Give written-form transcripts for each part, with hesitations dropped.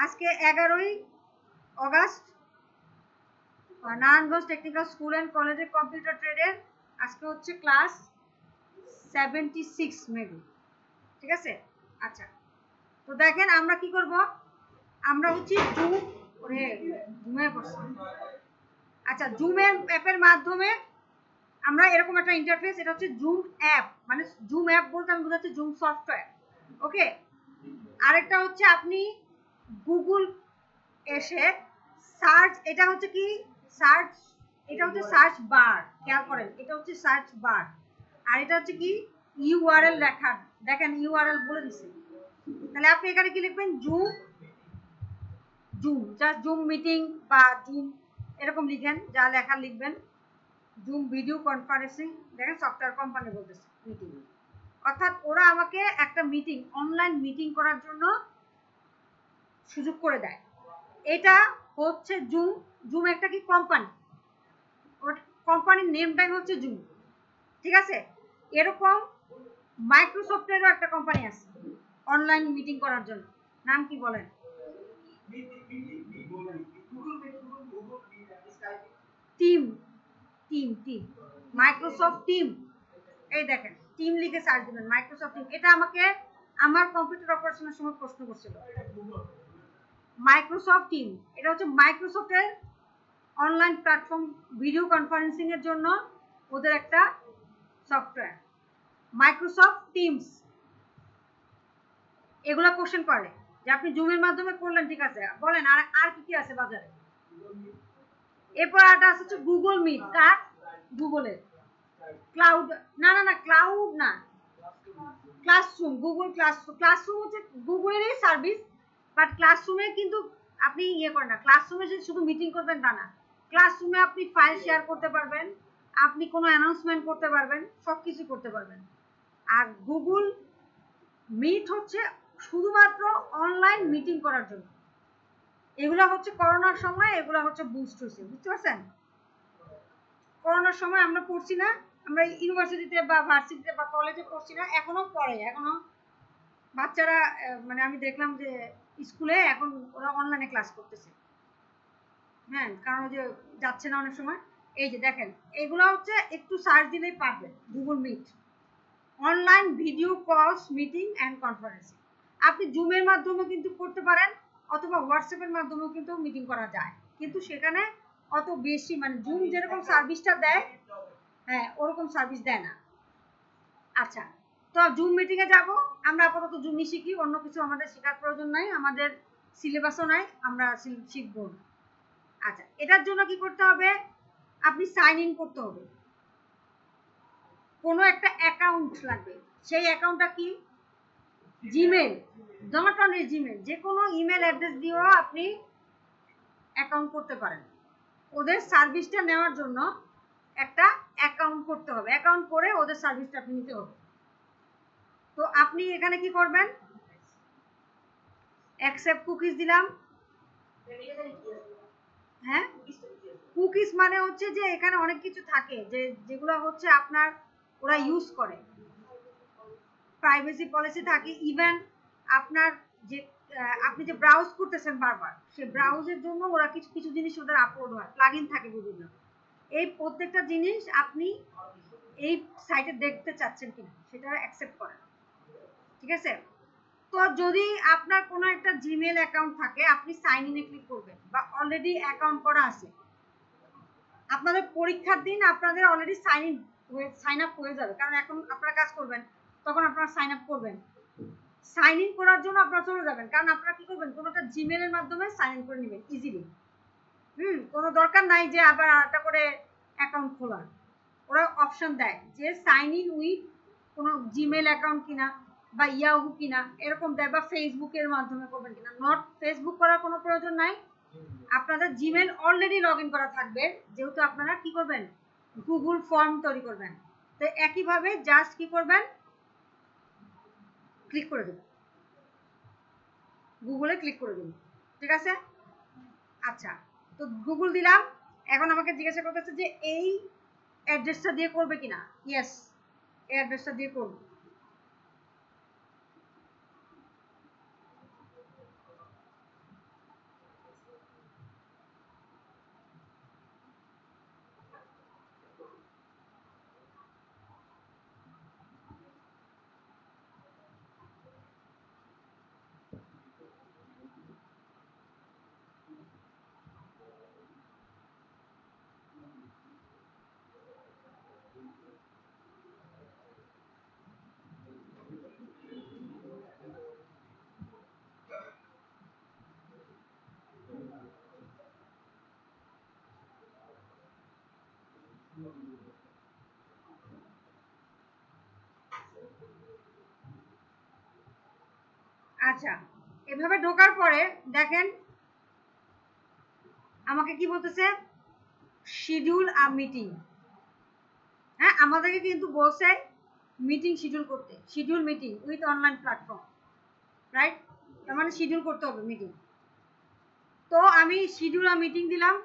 আজকে 11ই August, Narayanganj technical school and কলেজের কম্পিউটার ট্রেডের আজকে হচ্ছে ক্লাস 76 মেবি, ঠিক আছে। আচ্ছা, তো দেখেন আমরা কি করব, আমরা হচ্ছে জুমে বসছি। আচ্ছা, জুমের অ্যাপের মাধ্যমে আমরা এরকম একটা ইন্টারফেস, এটা হচ্ছে জুম অ্যাপ, মানে জুম অ্যাপ বলতে আমি বোঝাচ্ছি জুম সফটওয়্যার, ওকে। আরেকটা হচ্ছে আপনি গুগল এসে সার্চ, এটা হচ্ছে কি সার্চ, এটা হচ্ছে সার্চ বার, খেয়াল করেন এটা হচ্ছে সার্চ বার, আর এটা হচ্ছে কি ইউআরএল লেখা, দেখেন ইউআরএল বলে দিছে। তাহলে আপনি এখানে কি লিখবেন, zoom, zoom just zoom meeting বা জুম এরকম লিখেন, যা লেখা লিখবেন। জুম ভিডিও কনফারেন্সিং, দেখেন সফটওয়্যার কোম্পানি বলতেছে মিটিং, অর্থাৎ ওরা আমাকে একটা মিটিং, অনলাইন মিটিং করার জন্য সুযোগ করে দেয়। এটা হচ্ছে জুম, জুম একটা কি কোম্পানি, কোম্পানির নেমটাই হচ্ছে জুম, ঠিক আছে। এরকম মাইক্রোসফটেরও একটা কোম্পানি আছে অনলাইন মিটিং করার জন্য, নাম কি বলেন? Team, team team Microsoft team. এই দেখেন টিম লিখে সার্চ দিবেন, মাইক্রোসফট টিম। এটা আমাকে আমার কম্পিউটার অপারেশনের সময় প্রশ্ন করছিল, মাইক্রোসফট টিম। এটা হচ্ছে মাইক্রোসফটের অনলাইন প্ল্যাটফর্ম ভিডিও কনফারেন্সিং এর জন্য ওদের একটা সফটওয়্যার, মাইক্রোসফট টিমস। এগুলা কোশ্চেন করে যে আপনি জুমের মাধ্যমে করলেন, ঠিক আছে, বলেন আর আর কি কি আছে বাজারে। এরপর একটা আছে হচ্ছে গুগল মিট, কার? গুগলের। ক্লাউড, না না না ক্লাউড না, ক্লাসরুম, গুগল ক্লাসরুম। ক্লাসরুম হচ্ছে গুগলেরই সার্ভিস, বাট ক্লাসরুমে কিন্তু আপনি ইয়ে করেন না, ক্লাসরুমে যে শুধু মিটিং করবেন তা না, ক্লাসরুমে আপনি ফাইল শেয়ার করতে পারবেন, আপনি কোনো অ্যানাউন্সমেন্ট করতে পারবেন, সব কিছু করতে পারবেন। আর গুগল মিট হচ্ছে শুধুমাত্র অনলাইন মিটিং করার জন্য। এগুলা হচ্ছে করোনার সময়, এগুলা হচ্ছে বুস্ট হয়েছে, বুঝতে পারছেন? করোনার সময় আমরা পড়ছি না, আমরা ইউনিভার্সিটিতে বা ভার্সিটিতে বা কলেজে পড়ছি না, এখনো পড়ে, এখনো বাচ্চারা, মানে আমি দেখলাম যে স্কুলে এখন ওরা অনলাইনে ক্লাস করতেছে, হ্যাঁ, কারণ ওই যে যাচ্ছে না অনেক সময়। এই যে দেখেন এগুলো হচ্ছে একটু সার্চ দিলেই পারবেন, Google Meet, online video calls meeting and conferencing. আপনি জুমের মাধ্যমে কিন্তু করতে পারেন, অথবা হোয়াটসঅ্যাপের মাধ্যমেও কিন্তু মিটিং করা যায়, কিন্তু সেখানে অত বেশি, মানে জুম যেরকম সার্ভিসটা দেয়, হ্যাঁ ওরকম সার্ভিস দেয় না। আচ্ছা, তো জুম মিটিং এ যাব আমরা, আপাতত জুমই শিখি, অন্য কিছু আমাদের শেখার প্রয়োজন নাই, আমাদের সিলেবাসও নাই, আমরা শিখবো। আচ্ছা, এটার জন্য কি করতে হবে, আপনি সাইন ইন করতে হবে, কোনো একটা অ্যাকাউন্ট লাগবে। সেই অ্যাকাউন্টটা কি, জিমেল, নট অনলি জিমেল, যে কোনো ইমেল অ্যাড্রেস দিয়েও আপনি অ্যাকাউন্ট করতে পারেন। ওদের সার্ভিসটা নেওয়ার জন্য একটা অ্যাকাউন্ট করতে হবে, অ্যাকাউন্ট করে ওদের সার্ভিসটা আপনি নিতে হবে। তো আপনি এখানে কি করবেন, অ্যাকসেপ্ট কুকিজ দিলাম। হ্যাঁ, কুকিজ মানে হচ্ছে যে এখানে অনেক কিছু থাকে যে যেগুলো হচ্ছে আপনার ওরা ইউজ করে, প্রাইভেসি পলিসি থাকে, ইভেন আপনার যে আপনি যে ব্রাউজ করতেছেন বারবার, সেই ব্রাউজের জন্য ওরা কিছু কিছু জিনিস ওদের আপলোড হয়, প্লাগইন থাকে বিভিন্ন। এই প্রত্যেকটা জিনিস আপনি এই সাইটে দেখতে চাচ্ছেন কিনা সেটা অ্যাকসেপ্ট করেন, ঠিক আছে। তো যদি আপনার কোনো একটা জিমেল অ্যাকাউন্ট থাকে, আপনি সাইন ইনে ক্লিক করবেন, বা অলরেডি অ্যাকাউন্ট করা আছে, আপনাদের পরীক্ষার দিন আপনাদের অলরেডি সাইন আপ হয়ে যাবে, কারণ এখন আপনারা কাজ করবেন, তখন আপনারা সাইন আপ করবেন। সাইন ইন করার জন্য আপনারা চলে যাবেন, কারণ আপনারা কি করবেন, কোনোটা জিমেলের মাধ্যমে সাইন ইন করে নেবেন ইজিলি। কোনো দরকার নাই যে আবার আরেকটা করে অ্যাকাউন্ট খোলার। ওরা অপশন দেয় যে সাইন ইন উইথ কোনো জিমেল অ্যাকাউন্ট কিনা বা ইয়াহু কিনা এরকম দেয়, বা ফেসবুকের মাধ্যমে করবেন কিনা। নট ফেসবুক করার কোনো প্রয়োজন নাই, আপনাদের জিমেল অলরেডি লগ ইন করা থাকবে, যেহেতু আপনারা কি করবেন, গুগল ফর্ম তৈরি করবেন। তো একইভাবে জাস্ট কি করবেন, ক্লিক করে দেবেন, গুগলে ক্লিক করে দিন, ঠিক আছে। আচ্ছা, তো গুগল দিলাম, এখন আমাকে জিজ্ঞাসা করতেছে যে এই অ্যাড্রেসটা দিয়ে করবে কিনা। ইয়েস, এই অ্যাড্রেসটা দিয়ে করব। আচ্ছা, এভাবে ঢোকার পরে দেখেন আমাকে কি বলতেছে, শিডিউল আ মিটিং। হ্যাঁ, আমাদেরকে কিন্তু বলছে মিটিং শিডিউল করতে, schedule meeting with online platform, right? তার মানে শিডিউল করতে হবে মিটিং। তো আমি শিডিউল আ মিটিং দিলাম।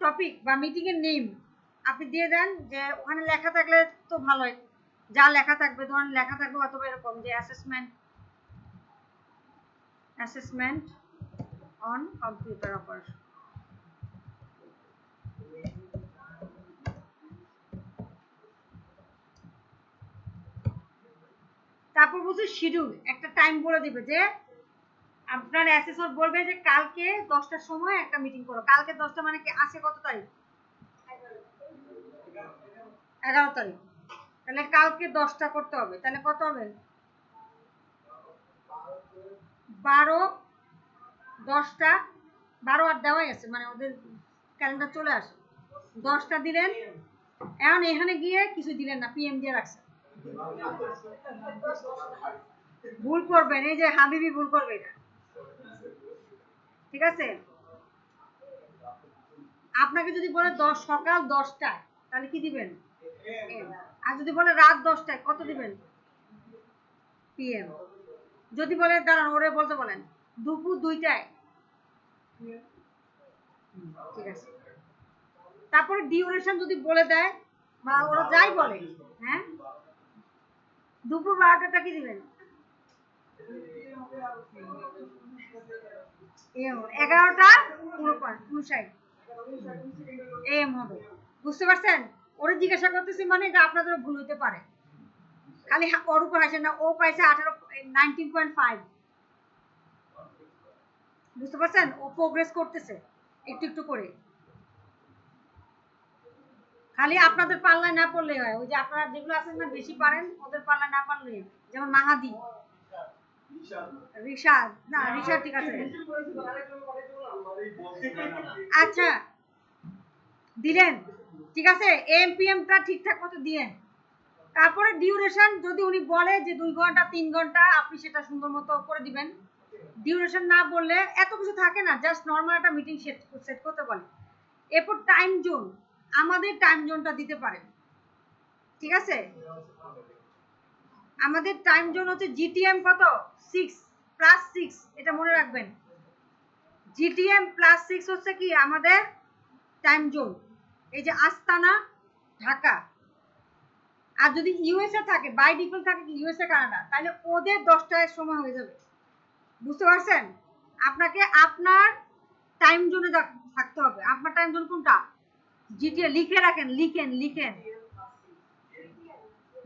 টপিক বা মিটিং এর নেম আপনি দিয়ে দেন, যে ওখানে লেখা থাকলে তো ভালোই, যা লেখা থাকবে, ধরেন লেখা থাকবে অথবা এরকম যে অ্যাসেসমেন্ট অন কম্পিউটার অপারেশন। তারপর বলছে শিডিউল, একটা টাইম বলে দিবে যে আপনার অ্যাসেসর বলবে যে কালকে 10টার সময় একটা মিটিং করো। কালকে 10টা মানে কি আছে কত তারিখ? 11 তারিখ। তাহলে কালকে 10টা করতে হবে, তাহলে কত হবে? 12, 10টা, 12 আর দেওয়াই আছে, মানে ওদের ক্যালেন্ডার চলে আসে। 10টা দিলেন, এখন এখানে গিয়ে কিছু দিলেন না, পিএম দিয়ে রাখছেন। ভুল করবেন, এই যে হাবিবি ভুল করবে এটা, ঠিক আছে? আপনাকে যদি বলে সকাল 10টায়, তাহলে কি দিবেন? আর যদি বলে রাত 10টায়, কত দিবেন? পিএম। যদি বলে দাঁড়ান, ওরে বলতে বলেন দুপুর 2টায়, ঠিক আছে। তারপরে ডিউরেশন যদি বলে দেয় বা ওরা যাই বলে, হ্যাঁ, দুপুর 12টাটা কি দিবেন? 11টা 59 এম হবে। বুঝতে পারছেন? ওরে জিজ্ঞাসা করতেছি মানে এটা আপনাদের ভুল হইতে পারে, খালি ওর উপর আসে না। ও পাইছে 19.5। বুঝতে পারছেন? ও প্রোগ্রেস করতেছে একটু একটু করে। খালি আপনাদের পাল্লায় না পড়লে হয়, ওই যে আপনারা যেগুলো আছেন না বেশি পারেন, ওদের পাল্লায় না পারলে, যেমন মাহাদি, রিশাদ, না রিশাদ ঠিক আছে। আচ্ছা দিলেন, ঠিক আছে, এমপিএমটা ঠিকঠাক মতো দিয়েন। তারপরে ডিউরেশন যদি উনি বলে যে 2 ঘন্টা 3 ঘন্টা, আপনি সেটা সুন্দর মতো করে দিবেন। ডিউরেশন না বললে এত কিছু থাকে না, জাস্ট নর্মাল একটা মিটিং সেট করতে বলে। এরপর টাইম জোন, আমাদের টাইম জোনটা দিতে পারেন, ঠিক আছে? আমাদের টাইম জোন হচ্ছে জিটিএম কত, 6+6, এটা মনে রাখবেন। জিটিএম +6 হচ্ছে কি আমাদের টাইম জোন। এই যে আস্তানা ঢাকা, আর যদি ইউএসএ থাকে, বাই ডিফল্ট থাকে কি ইউএসএ কানাডা, তাহলে ওদের 10টায় সময় হয়ে যাবে। বুঝতে পারছেন? আপনাকে আপনার টাইম জোনে থাকতে হবে। আপনার টাইম জোন কোনটা? জিটিএ লিখে রাখেন, লিখেন।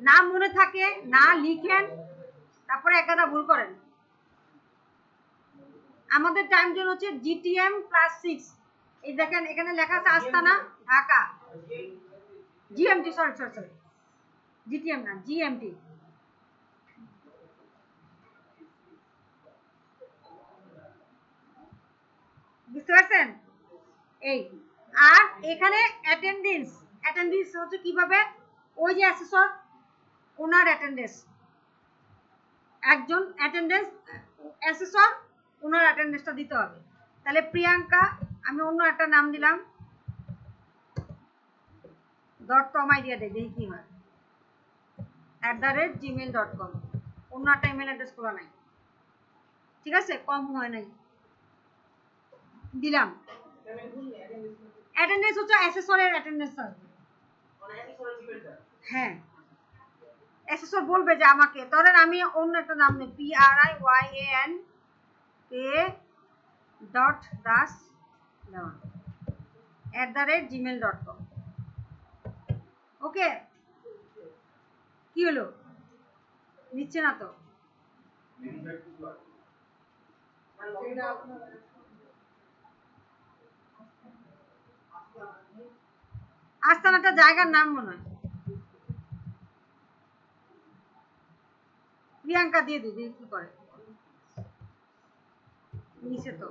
না মনে থাকে না লিখেন, তারপরে একাদা ভুল করেন। আমাদের টাইম জোন হচ্ছে জিটিএম +6। এই দেখেন এখানে লেখা আছে আস্তানা ঢাকা, জিএমটি, সরি জিটিএম না, জিএমটি। বুঝতে পারছেন? এই আর এখানে অ্যাটেন্ডেন্স হচ্ছে কিভাবে, ওই যে অ্যাসেসর, ওনার অ্যাটেন্ডেন্স, একজন অ্যাটেন্ডেন্স অ্যাসেসর, ওনার অ্যাটেন্ডেন্সটা দিতে হবে। তাহলে প্রিয়াঙ্কা, আমি অন্য একটা নাম দিলাম, .com দিয়ে দেখি কি হয়, @gmail.com। অন্য একটা ইমেল অ্যাড্রেস খোলা নাই, ঠিক আছে, কম হয় নাই, দিলাম। অ্যাটেন্ডেন্স হচ্ছে অ্যাসেসরের অ্যাটেন্ডেন্স আসবে। হ্যাঁ, অ্যাসেসর বলবে যে আমাকে, ধরেন আমি অন্য একটা নাম নেই, PRIYANK.das @gmail.com। ওকে, কি হলো? নিচ্ছে না তো? আস্তানাটা জায়গার নাম মনে হয়। প্রিয়াঙ্কা দিয়ে দিদি কি করে নিচে তো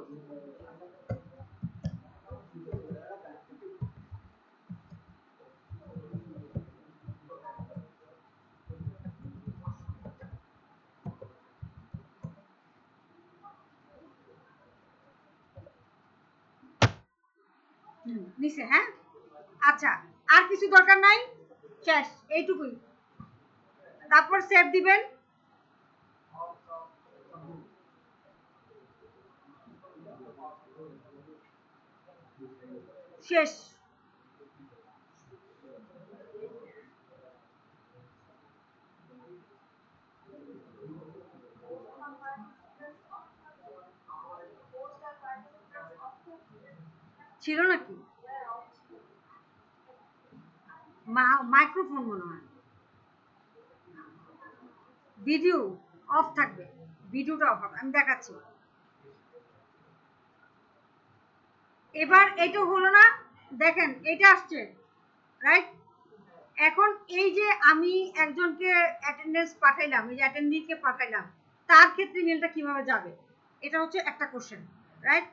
নিচে। হ্যাঁ আচ্ছা, আর কিছু দরকার নাই, শেষ এইটুকুই। তারপর সেভ দিবেন। শেষ। ছিল নাকি মাইক্রোফোন মনে হয়, ভিডিও অফ থাকবে, ভিডিওটা অফ হবে, আমি দেখাচ্ছি। এবার এটা হলো না, দেখেন এটা আসছে রাইট। এখন এই যে আমি একজনকে অ্যাটেন্ডেন্স পাঠাইলাম, এই যে অ্যাটেন্ডিংকে পাঠাইলাম, তার ক্ষেত্রে মেলটা কিভাবে যাবে, এটা হচ্ছে একটা কোশ্চেন রাইট।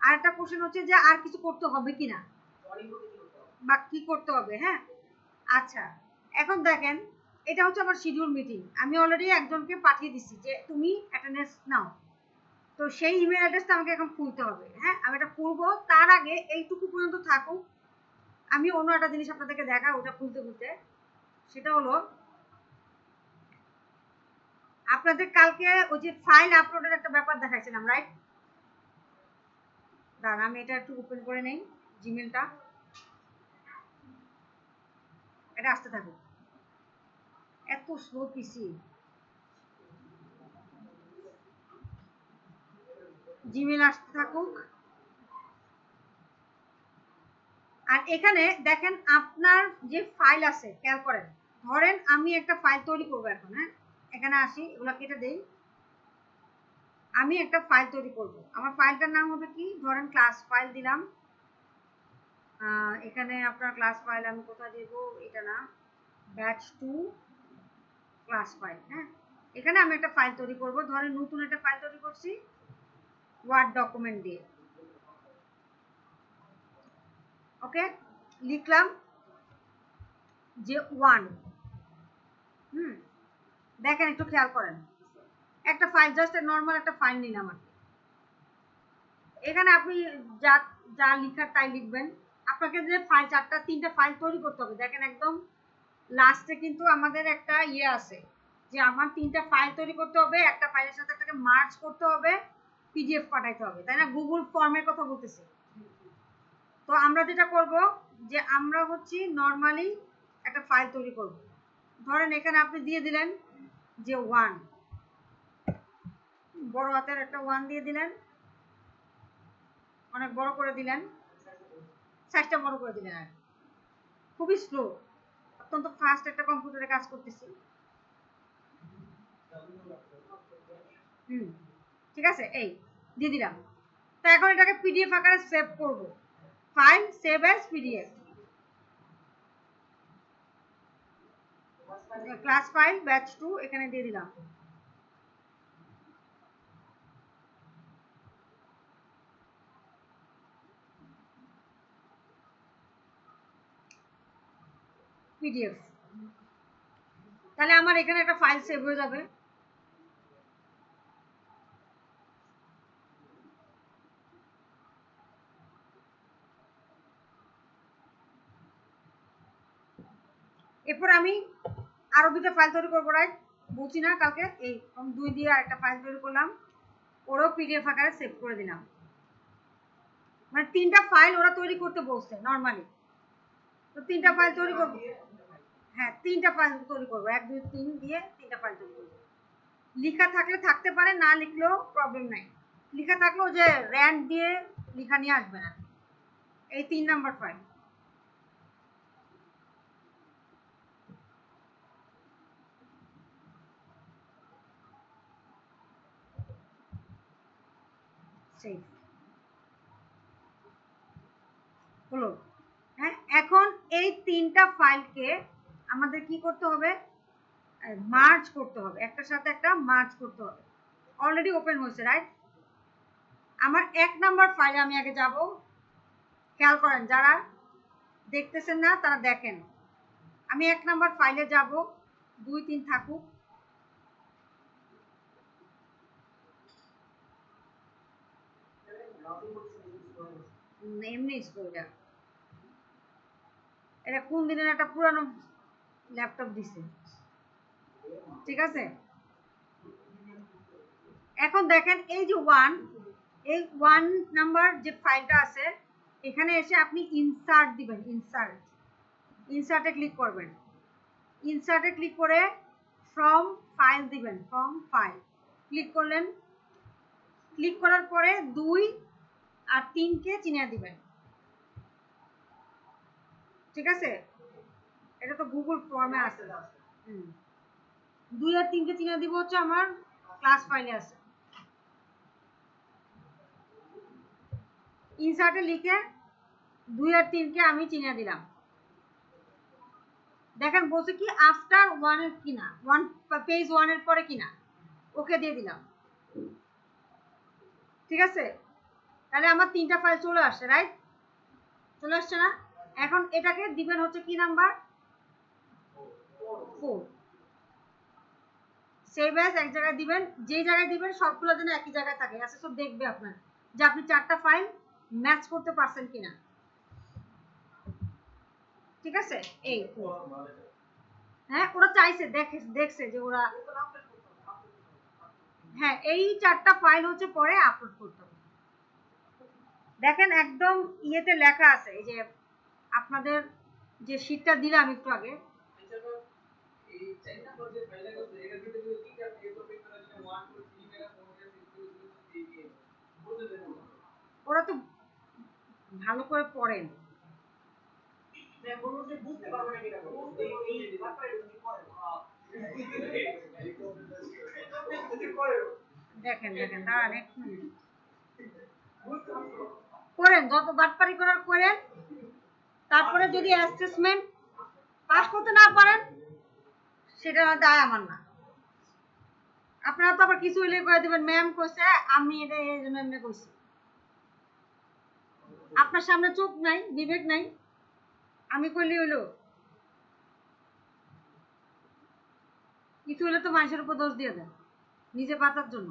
আর একটা কোশ্চেন হচ্ছে যে আর কিছু করতে হবে কিনা বা কি করতে হবে। হ্যাঁ আচ্ছা, এখন দেখেন এটা হচ্ছে আমার শিডিউল মিটিং, আমি অলরেডি একজনকে পাঠিয়ে দিচ্ছি যে তুমি অ্যাটেন্ডেন্স নাও, তো সেই ইমেল অ্যাড্রেসটা আমাকে এখন খুলতে হবে। হ্যাঁ আমি এটা খুলবো, তার আগে এইটুকু পর্যন্ত থাকুক, আমি অন্য একটা জিনিস আপনাদেরকে দেখা ওটা খুলতে খুলতে। সেটা হলো আপনাদের কালকে ওই যে ফাইল আপলোডের একটা ব্যাপার দেখাইছিলাম রাইট। দাঁড়ান আমি এটা একটু ওপেন করে নেই, জিমেলটা, এটা আসতে থাকুক। এত স্লো পিসি, জিমেল আসতে থাকুক। আর এখানে দেখেন আপনার যে ফাইল আছে, খেয়াল করেন, ধরেন আমি একটা ফাইল তৈরি করবো এখন। হ্যাঁ এখানে আসি, এগুলো কেটে দেই। আমি একটা ফাইল তৈরি করব, আমার ফাইলটার নাম হবে কি, ধরেন ক্লাস ফাইল দিলাম। এখানে আপনার ক্লাস ফাইল আমি কোথায় দেব, এটা না, ব্যাচ 2 ক্লাস ফাইল। হ্যাঁ এখানে আমি একটা ফাইল তৈরি করব, ধরেন নতুন একটা ফাইল তৈরি করছি ওয়ার্ড ডকুমেন্ট দিয়ে। ওকে লিখলাম যে 1। দেখেন একটু খেয়াল করেন, একটা ফাইল, জাস্ট নর্মাল একটা ফাইল নিলাম আর এখানে আপনি যা যা লিখার তাই লিখবেন। আপনাকে যে ফাইল তিনটা ফাইল তৈরি করতে হবে, দেখেন একদম লাস্টে কিন্তু আমাদের একটা ইয়ে আছে যে আমার তিনটা ফাইল তৈরি করতে হবে, একটা ফাইলের সাথে একটাকে মার্জ করতে হবে, পিডিএফ পাঠাইতে হবে, তাই না, গুগল ফর্মের কথা বলতেছি। তো আমরা যেটা করব যে আমরা হচ্ছে নর্মালি একটা ফাইল তৈরি করব, ধরেন এখানে আপনি দিয়ে দিলেন যে 1, বড় হাতের একটা 1 দিয়ে দিলেন, অনেক বড় করে দিলেন, সাইজটা বড় করে দিলেন। আর খুবই স্লো, অত্যন্ত ফাস্ট একটা কম্পিউটারে কাজ করতেছি। ঠিক আছে, এই দিয়ে দিলাম। তো এখন এটাকে পিডিএফ আকারে সেভ করব, file save as PDF, class file batch 2 এখানে দিয়ে দিলাম। পিডিএফ, তাহলে আমার এখানে একটা ফাইল সেভ হয়ে যাবে। এরপর আমি আরো দুটো ফাইল তৈরি করবো রাইট, বলছি না কালকে, এই 2 দিয়ে আরেকটা ফাইল তৈরি করলাম, ওরও পিডিএফ আকারে সেভ করে দিলাম। মানে 3টা ফাইল ওরা তৈরি করতে বলছে নরমালি, তো 3টা ফাইল তৈরি করবো। হ্যাঁ 3টা ফাইল তৈরি করবো, 1 2 3 দিয়ে 3টা ফাইল তৈরি করবো। লিখা থাকলে থাকতে পারে, না লিখলেও প্রবলেম নাই। লিখা থাকলেও যে র্যান্ড দিয়ে লিখা নিয়ে আসবে না। এই 3 নাম্বার ফাইল, সেভ হলো। হ্যাঁ, এখন এই তিনটা ফাইলকে আমাদের কি করতে হবে, মার্জ করতে হবে, একটার সাথে একটা মার্জ করতে হবে। অলরেডি ওপেন হয়েছে, রাইট? আমার 1 নাম্বার ফাইলে আমি আগে যাব। খেয়াল করেন, যারা দেখতেছেন না তারা দেখেন। আমি 1 নাম্বার ফাইলে যাব, 2 3 থাকুক। এমনি স্টোরিটা এটা কোন দিনের একটা পুরানো ল্যাপটপ দিছে, ঠিক আছে? এখন দেখেন এই যে এই 1 নাম্বার যে ফাইলটা আছে, এখানে এসে আপনি ইনসার্ট দিবেন। ইনসার্টে ক্লিক করবেন। ইনসার্টে ক্লিক করে ফ্রম ফাইল দিবেন। ফ্রম ফাইল ক্লিক করলেন। ক্লিক করার পরে 2 আর 3 কে চিনে দিবেন, ঠিক আছে? এটা তো গুগল ফর্মে আছে। 2 আর 3 কে চিনে দিব হচ্ছে আমার ক্লাস ফাইলে আছে। ইনসার্টে লিখে 2 আর 3 কে আমি চিনে দিলাম। দেখেন বলছে কি আফটার 1 এর কিনা, 1 পেজ 1 এর পরে কিনা, ওকে দিয়ে দিলাম, ঠিক আছে? তাহলে আমার 3টা ফাইল চলে আসছে, রাইট? চলে আসছে না? এখন এটাকে দিবেন হচ্ছে কি নাম্বার, 4। সেভ অ্যাজ এক জায়গায় দিবেন, যে জায়গায় দিবেন সবগুলো যেন একই জায়গায় থাকে। অ্যাসেসর দেখবে আপনার যে আপনি 4টা ফাইল ম্যাচ করতে পারছেন কিনা, ঠিক আছে? এই হ্যাঁ, ওরা চাইছে, দেখছে যে ওরা, হ্যাঁ, এই 4টা ফাইল হচ্ছে পরে আপলোড করতে হবে। দেখেন একদম ইয়েতে লেখা আছে, এই যে আপনাদের যে শীটটা দিলাম একটু আগে, ওরা তো ভালো করে পড়েন। দেখেন দেখেন দাঁড়ান এক মিনিট, করেন যত বাটপারি করার করেন। তারপরে যদি অ্যাসেসমেন্ট পাস করতে না পারেন সেটা দায় আমার না। আপনারা তো আবার কিছু হইলে করে দেবেন ম্যাম কইছে, আমি এটা এই জন্য এমনি কইছি। আপনার সামনে চোখ নাই, বিবেক নাই, আমি কইলি হইলো? কিছু হলে তো মানুষের উপর দোষ দিয়ে দেন নিজে বাঁচার জন্য।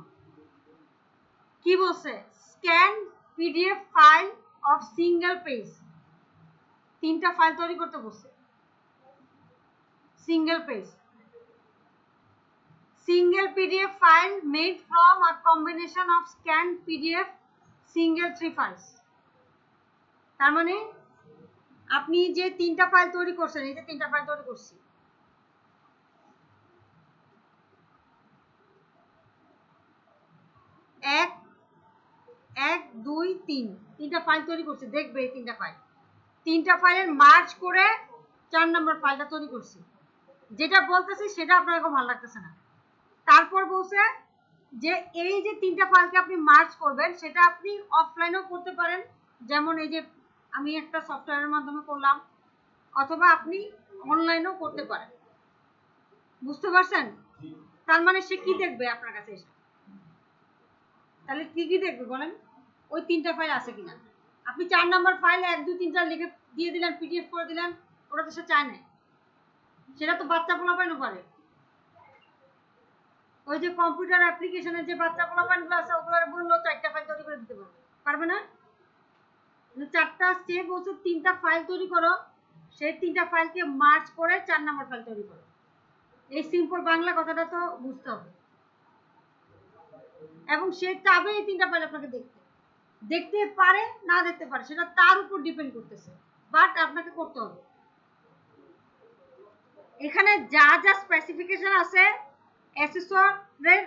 কি বলছে? Scan PDF file of single page, 3টা ফাইল তৈরি করতে বলছে। Single page, single PDF file made from a combination of scanned PDF single 3 files। তার মানে আপনি যে 3টা ফাইল তৈরি করছেন, এই যে 3টা ফাইল তৈরি করছি, এক 2 3, 3টা ফাইল তৈরি করছি। দেখবে এই 3টা ফাইলের মার্জ করে 4 নম্বর ফাইলটা তৈরি করছি। যেটা বলতেছি সেটা আপনার খুব ভালো লাগতেছে না। তারপর বলছে যে এই যে 3টা ফাইলকে আপনি মার্জ করবেন সেটা আপনি অফলাইনেও করতে পারেন, যেমন এই যে আমি একটা সফটওয়্যারের মাধ্যমে করলাম, অথবা আপনি অনলাইনেও করতে পারেন। বুঝতে পারছেন? তার মানে সে কি দেখবে আপনার কাছে এসে? তাহলে কি দেখবে বলেন? ওই 3টা ফাইল আছে কিনা। আপনি 4 নাম্বার ফাইল 1 2 3 4 লিখে দিয়ে দিলেন, পিডিএফ করে দিলেন, ওটা তো সে চায় না। সেটা তো বাচ্চা পোলাপাইনও পারে। ওই যে কম্পিউটার অ্যাপ্লিকেশনের যে বাচ্চা পোলাপাইনগুলো আছে ওগুলোর বললো 4টা ফাইল তৈরি করে দিতে পারবে, পারবে না? 4টা স্টেপ বলছে 3টা ফাইল তৈরি করো, সেই 3টা ফাইলকে মার্জ করে 4 নাম্বার ফাইল তৈরি করো। এই সিম্পল বাংলা কথাটা তো বুঝতে হবে। এবং সে চাবে এই 3টা ফাইল আপনাকে দেখতে পারে না দেখতে পারে সেটা তার উপর ডিপেন্ড করতেছে, বাট আপনাকে করতে হবে। এখানে যা যা স্পেসিফিকেশন আছে অ্যাসেসরের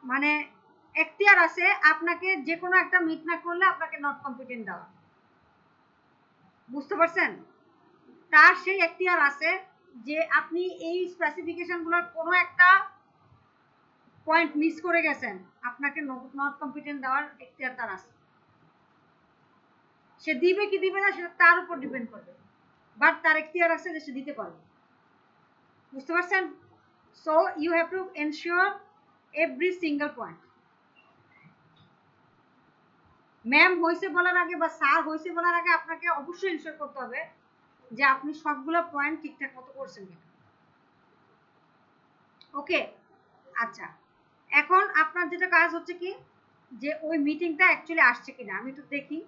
মানে এখতিয়ার আছে আপনাকে যে কোনো একটা মিট না করলে আপনাকে নট কম্পিটেন্ট দেওয়া। বুঝতে পারছেন? তার সেই এখতিয়ার আছে যে আপনি এই স্পেসিফিকেশনগুলোর কোনো একটা পয়েন্ট মিস করে গেছেন, আপনাকে নট কম্পিটেন্ট দেওয়ার এখতিয়ার তার আছে। সে দিবে কি দিবে না সেটা তার উপর ডিপেন্ড করবে, বাট তার এখতিয়ার আছে যে সে দিতে পারবে। বুঝতে পারছেন? So you have to ensure every single point. Ma'am হয়েছে বলার আগে বা স্যার হয়েছে বলার আগে আপনাকে অবশ্যই এনশিওর করতে হবে যে আপনি সবগুলো পয়েন্ট ঠিকঠাক মতো করছেন কিনা। ওকে, আচ্ছা, এখন আপনার যেটা কাজ হচ্ছে কি যে ওই মিটিংটা অ্যাকচুয়ালি আসছে কিনা আমি একটু দেখি।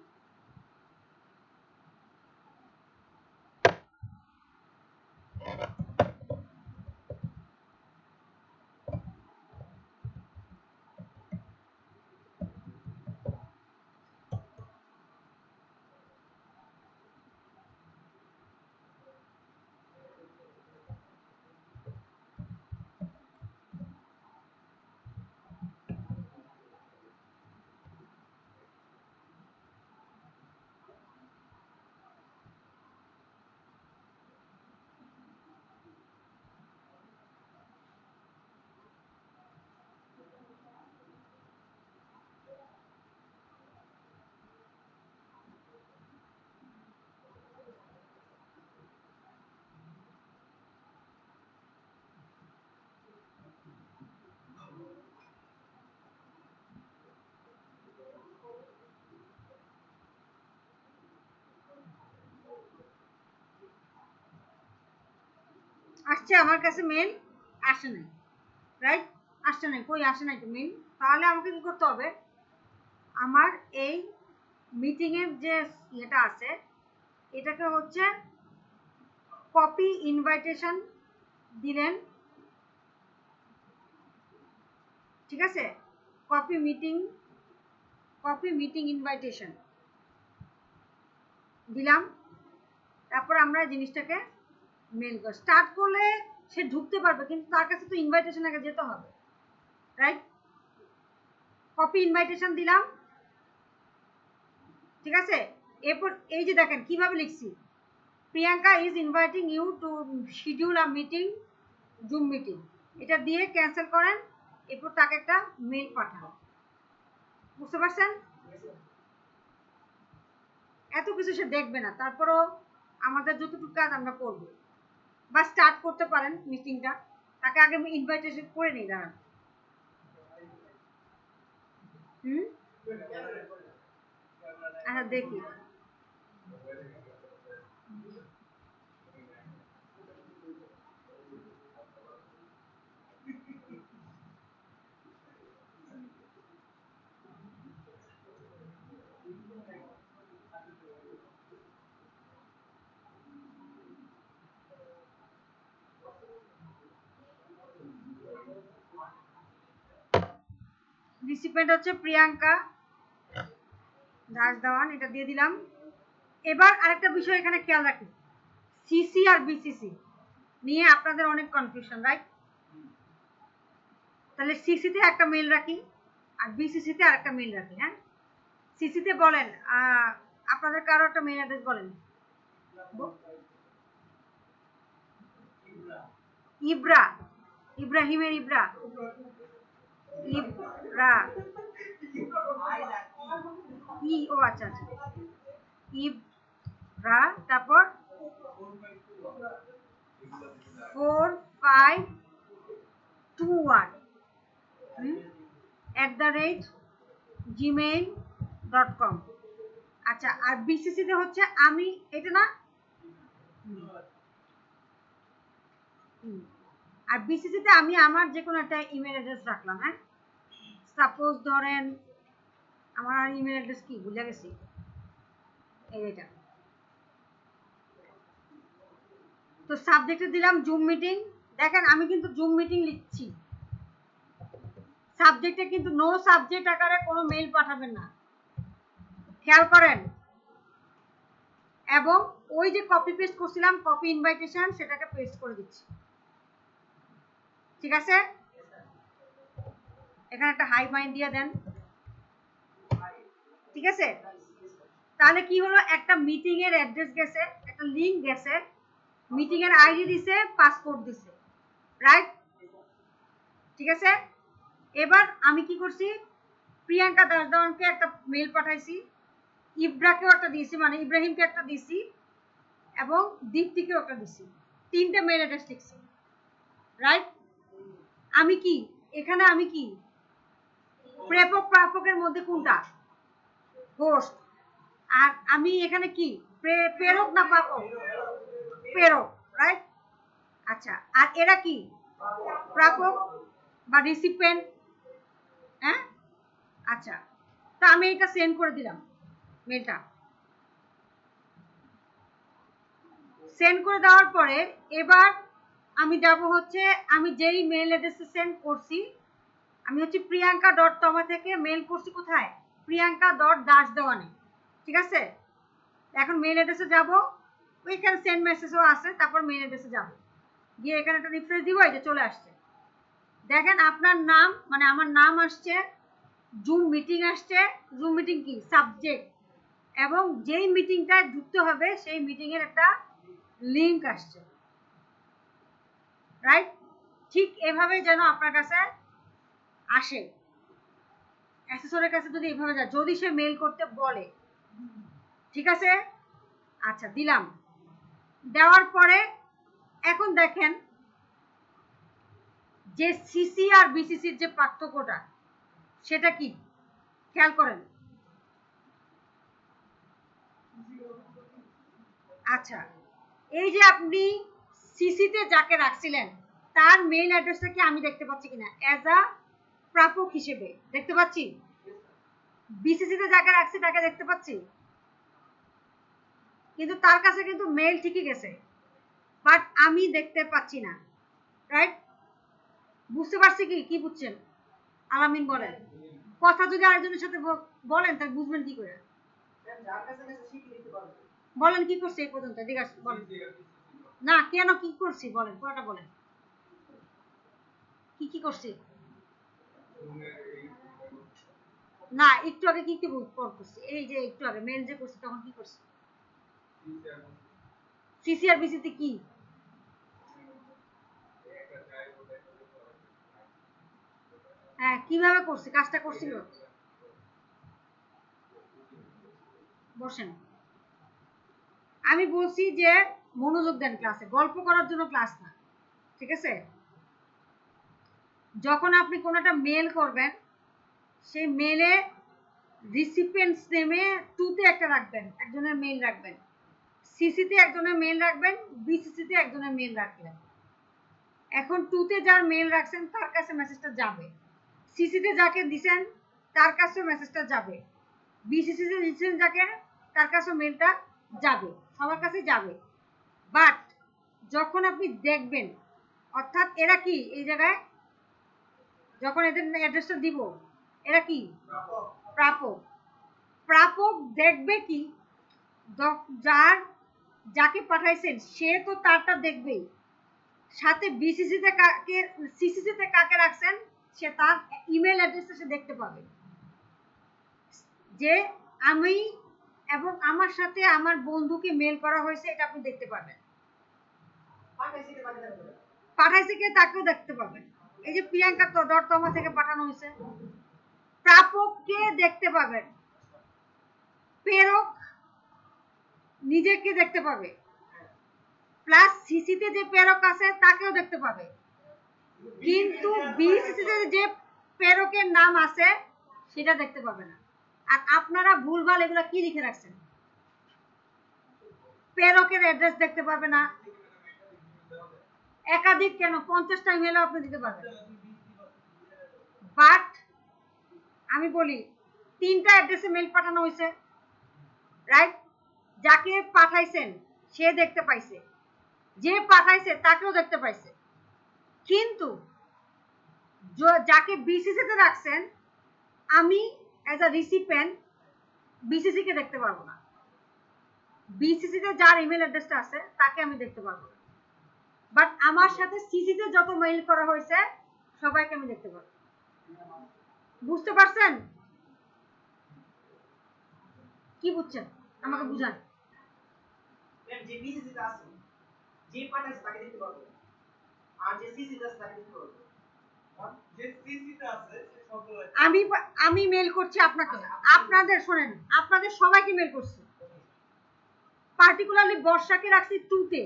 আসছে আমার কাছে মেল, আসে নাই, রাইট? আসছে নাই, কই আসে নাই তো মেল। তাহলে আমাকে কি করতে হবে, আমার এই মিটিং এর যে এটা আছে এটাকে হচ্ছে কপি ইনভাইটেশন দিলেন, ঠিক আছে? কপি মিটিং ইনভাইটেশন দিলাম, তারপর আমরা জিনিসটাকে মেল করে স্টার্ট করলে সে ঢুকতে পারবে, কিন্তু তার কাছে তো ইনভাইটেশন আগে যেতে হবে, রাইট? কপি ইনভাইটেশন দিলাম, ঠিক আছে? এরপর এই যে দেখেন কিভাবে লিখছি, Priyanka is inviting you to schedule a meeting, Zoom meeting, এটা দিয়ে ক্যান্সেল করেন, এরপর তাকে একটা মেল পাঠান। বুঝতে পারছেন? এত কিছু সে দেখবে না, তারপরও আমাদের যতটুকু কাজ আমরা করব। বা স্টার্ট করতে পারেন মিটিংটা, তাকে আগে আমি ইনভাইটেশন করে নিই, দাঁড়ান। আচ্ছা দেখি, রিসিপিয়েন্ট হচ্ছে প্রিয়াঙ্কা দাস দেওয়ান, এটা দিয়ে দিলাম। এবার আরেকটা বিষয় এখানে খেয়াল রাখি, সিসি আর বিসিসি নিয়ে আপনাদের অনেক কনফিউশন, রাইট? তাহলে সিসিতে একটা মেল রাখি আর বিসিসিতে আরেকটা মেল রাখি। হ্যাঁ, সিসিতে বলেন আপনাদের কারো একটা মেল অ্যাড্রেস বলেন। ইব্রা, ইব্রাহিমের ইব্রা, ইব্রা ও আচ্ছা আচ্ছা, ইব্রা, তারপর 4521 @gmail.com। আচ্ছা, আর বিসিসিতে হচ্ছে আমি, এটা না, আর বিসিসিতে আমি আমার যে কোনো একটা ইমেল অ্যাড্রেস রাখলাম। হ্যাঁ, সাপোজ ধরেন আমার ইমেল অ্যাড্রেস কি ভুলে গেছি, এইটা। তো সাবজেক্টে দিলাম জুম মিটিং, দেখেন আমি কিন্তু জুম মিটিং লিখছি, সাবজেক্টে কিন্তু নো সাবজেক্ট আকারে কোনো মেইল পাঠাবেন না, খেয়াল করেন। এবং ওই যে কপি পেস্ট করছিলাম কপি ইনভাইটেশন, সেটাকে পেস্ট করে দিচ্ছি, ঠিক আছে? এখানে একটা হাই মাইন্ড দিয়ে দেন, ঠিক আছে? তাহলে কি হলো, একটা মিটিং এর অ্যাড্রেস গেছে, একটা লিংক গেছে, মিটিং এর আইডি দিছে, পাসপোর্ট দিছে, রাইট? ঠিক আছে? এবার আমি কি করছি, প্রিয়াঙ্কা দাস দেওয়ানকে একটা মেল পাঠাইছি, ইব্রাকেও একটা দিয়েছি, মানে ইব্রাহিমকে একটা দিছি, এবং দীপ্তিকেও একটা দিছি। 3টে মেল অ্যাড্রেস লিখছি, রাইট? আমি কি এখানে, আমি কি প্রেপক প্রাপকের মধ্যে কোনটা হোস্ট, আর আমি এখানে কি প্রেরক না প্রাপক? প্রেরক, রাইট? আচ্ছা, আর এরা কি প্রাপক বা রিসিপিয়েন্ট? হ্যাঁ, আচ্ছা, তো আমি এটা সেন্ড করে দিলাম, মেলটা সেন্ড করে দেওয়ার পরে এবার আমি যাব হচ্ছে, আমি যেই মেল অ্যাড্রেসে সেন্ড করছি, আমি হচ্ছে প্রিয়াঙ্কা ডট তমা থেকে মেল করছি কোথায়, প্রিয়াঙ্কা ডট দাস দেওয়ানে, ঠিক আছে? এখন মেল অ্যাড্রেসে যাব, ওইখানে সেন্ড মেসেজও আছে, তারপর মেল অ্যাড্রেসে যাব, গিয়ে এখানে একটা রিফ্রেশ দিব, এই যে চলে আসছে। দেখেন আপনার নাম, মানে আমার নাম আসছে, জুম মিটিং আসছে, জুম মিটিং কি সাবজেক্ট, এবং যেই মিটিংটায় ঢুকতে হবে সেই মিটিং এর একটা লিংক আসছে, রাইট? ঠিক এভাবে যেন আপনার কাছে আসে, অ্যাসেসরের কাছে যদি এভাবে যায়, যদি সে মেল করতে বলে, ঠিক আছে? আচ্ছা, দিলাম, দেওয়ার পরে এখন দেখেন যে সিসি আর বিসিসির যে পার্থক্যটা, সেটা কি খেয়াল করেন। আচ্ছা, এই যে আপনি সিসিতে যাকে রাখছিলেন তার মেইল অ্যাড্রেসটা কি আমি দেখতে পাচ্ছি কিনা অ্যাজ আ প্রাপক হিসেবে দেখতে পাচ্ছি, বিসিসিতে যাকে রাখছি তাকে দেখতে পাচ্ছি, কিন্তু তার কাছে কিন্তু মেইল ঠিকই গেছে, বাট আমি দেখতে পাচ্ছি না, রাইট? বুঝতে পারছি কি কি বুঝছেন আলামিন? বলেন, কথা যদি আরেকজনের সাথে বলেন তাহলে বুঝবেন কি করে? বলেন কি করছে এই পর্যন্ত, জিজ্ঞাসা বলেন না, কেন কি করছি বলেন, পুরোটা বলেন, কি কি করছি? না, একটু আগে কি কি করছি, এই যে একটু আগে মেল যে করছি তখন কি করছি? সিসি আর বিসিতে কি হ্যাঁ কিভাবে করছি, কাজটা করছিল? বসেন, আমি বলছি যে মনোযোগ দেন ক্লাসে, গল্প করার জন্য ক্লাস না, ঠিক আছে? যখন আপনি কোনো একটা মেল করবেন, সেই মেলে রিসিপিয়েন্টস নেমে টুতে একটা রাখবেন, একজনের মেল রাখবেন, সিসিতে একজনের মেল রাখবেন, বিসিসিতে একজনের মেল রাখবেন। এখন টুতে যার মেল রাখছেন তার কাছে মেসেজটা যাবে, সিসিতে যাকে দিছেন তার কাছে মেসেজটা যাবে, বিসিসিতে দিচ্ছেন যাকে তার কাছে মেলটা যাবে, সবার কাছে যাবে। বাট যখন আপনি দেখবেন, অর্থাৎ এরা কি এই জায়গায় যখন এদের অ্যাড্রেসটা দিব, এরা কি প্রাপক, প্রাপক দেখবে কি যার যাকে পাঠাইছেন সে তো তারটা দেখবেই, সাথে বিসিসিতে কাকে সিসিসিতে কাকে রাখছেন সে তার ইমেল অ্যাড্রেসটা সে দেখতে পাবে, যে আমি এবং আমার সাথে আমার বন্ধুকে মেল করা হয়েছে এটা আপনি দেখতে পাবেন, পাঠাইছে কে তাকেও দেখতে পাবেন। এই যে প্রিয়াঙ্কা তো ডট কম থেকে পাঠানো হয়েছে, প্রাপককে দেখতে পাবেন, প্রেরক নিজেকে দেখতে পাবে, প্লাস সিসিতে যে প্রেরক আছে তাকেও দেখতে পাবে, কিন্তু বিসিসিতে যে প্রেরকের নাম আছে সেটা দেখতে পাবে না। আর আপনারা ভুলভাল এগুলো কি লিখে রাখছেন, প্রেরকের অ্যাড্রেস দেখতে পাবে না, একাধিক কেন 50টা ইমেলও আপনি দিতে পারবেন, বাট আমি বলি 3টা অ্যাড্রেসে মেল পাঠানো হয়েছে, রাইট? যাকে পাঠাইছেন সে দেখতে পাইছে, যে পাঠাইছে তাকেও দেখতে পাইছে, কিন্তু যাকে বিসিসিতে রাখছেন আমি অ্যাজ আ রিসিপিয়েন্ট বিসিসি কে দেখতে পারবো না, বিসিসিতে যার ইমেল অ্যাড্রেসটা আছে তাকে আমি দেখতে পারবো না, বাট আমার সাথে সিসিতে যত মেইল করা হয়েছে সবাইকে আমি দেখতে পারবো। বুঝতে পারছেন? কি বুঝছেন আমাকে বুঝান। যে বিসিসিতে আছে যে পাঠাইছে তাকে দেখতে পারবো, আর যে সিসিতে আছে তাকে দেখতে পারবো। আমি আমি মেল করছি আপনাকে, আপনাদের শোনেন, আপনাদের সবাইকে মেল করছি, পার্টিকুলারলি বর্ষাকে রাখছি টুতে,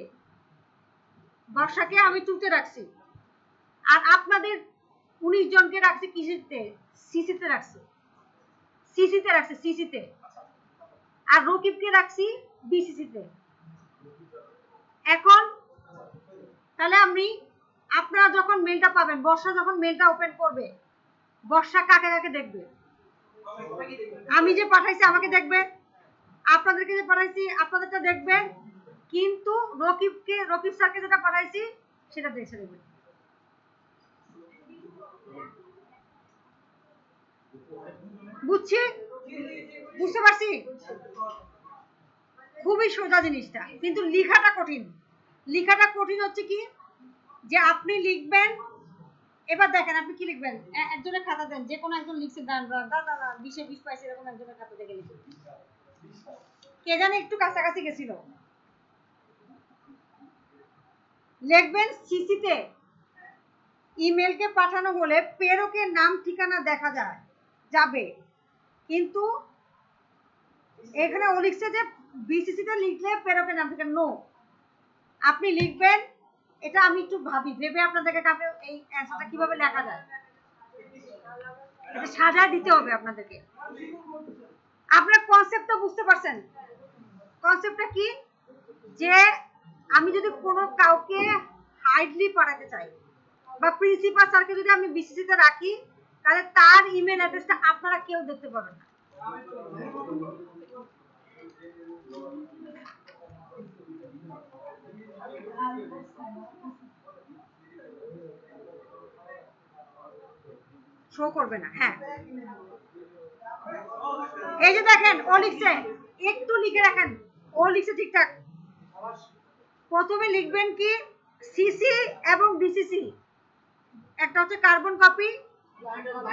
বর্ষাকে আমি টুতে রাখছি, আর আপনাদের 19 জনকে রাখছি কিসিতে, সিসিতে রাখছি, সিসিতে রাখছি, সিসিতে, আর রকিবকে রাখছি বিসিসিতে। এখন তাহলে আমি, আপনারা যখন মেলটা পাবেন, বর্ষা যখন মেলটা ওপেন করবে, বর্ষা কাকে কাকে দেখবে? আমি যে পাঠাইছি আমাকে দেখবে, আপনাদেরকে যে পাঠাইছি আপনাদেরটা দেখবে, কিন্তু রকিব স্যারকে যেটা পাঠাইছি সেটা দেখে দেবে। বুঝছি, বুঝতে পারছি, খুবই সোজা জিনিসটা, কিন্তু লেখাটা কঠিন। লেখাটা কঠিন হচ্ছে কি, যে আপনি লিখবেন, এবার দেখেন আপনি কি লিখবেন, একজনের খাতা দেন, যে কোনো একজন লিখছে দাদা 20-এ 20 পাইছে, এরকম একজনের খাতা দেখে লিখবেন, কে জানে একটু কাছাকাছি গেছিল। লিখবেন সিসিতে ইমেলকে পাঠানো হলে প্রেরকের নাম ঠিকানা দেখা যাবে, কিন্তু এখানে ও লিখছে যে বিসিসিতে লিখলে প্রেরকের নাম ঠিকানা, নো, আপনি লিখবেন, এটা আমি একটু ভাবি ভেবে আপনাদেরকে কাছে এই অ্যান্সারটা কিভাবে লেখা যায়, এটা সাজায় দিতে হবে আপনাদেরকে। আপনার কনসেপ্টটা বুঝতে পারছেন? কনসেপ্টটা কি, যে আমি যদি কোনো কাউকে হাইডলি পাঠাতে চাই, বা প্রিন্সিপাল স্যারকে যদি আমি বিসিসিতে রাখি, তাহলে তার ইমেল অ্যাড্রেসটা আপনারা কেউ দেখতে পাবেন না। শো করবে না, হ্যাঁ। এই যে দেখেন ও লিখছে, একটু লিখে রাখেন, ও লিখছে ঠিকঠাক। প্রথমে লিখবেন কি, সিসি এবং বিসিসি, একটা হচ্ছে carbon copy,